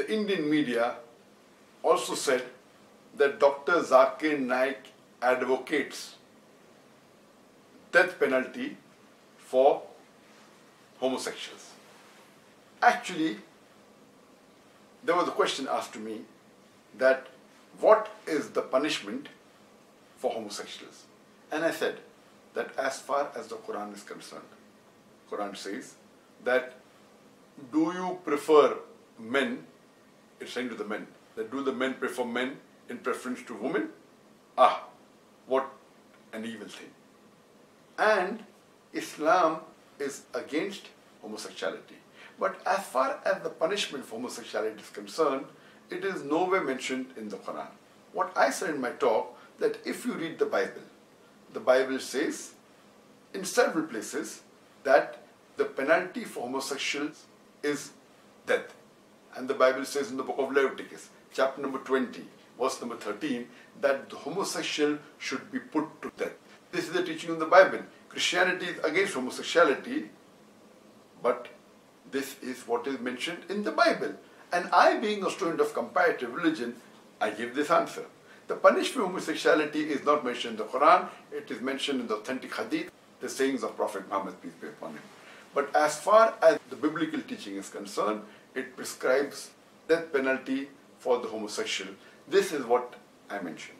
the Indian media also said that Dr. Zakir Naik advocates death penalty for homosexuals. Actually, there was a question asked to me that what is the punishment for homosexuals? And I said that as far as the Quran is concerned, Quran says that do you prefer men, it's saying to the men, that do the men prefer men in preference to women? Ah, what an evil thing. And Islam is against homosexuality. But as far as the punishment for homosexuality is concerned, it is nowhere mentioned in the Quran. What I said in my talk, that if you read the Bible says in several places that the penalty for homosexuals is death. And the Bible says in the book of Leviticus, chapter number 20, verse number 13, that the homosexual should be put to death. This is the teaching in the Bible. Christianity is against homosexuality, but this is what is mentioned in the Bible. And I, being a student of comparative religion, I give this answer. The punishment for homosexuality is not mentioned in the Quran, it is mentioned in the authentic hadith, the sayings of Prophet Muhammad, peace be upon him. But as far as the biblical teaching is concerned, it prescribes death penalty for the homosexual. This is what I mentioned.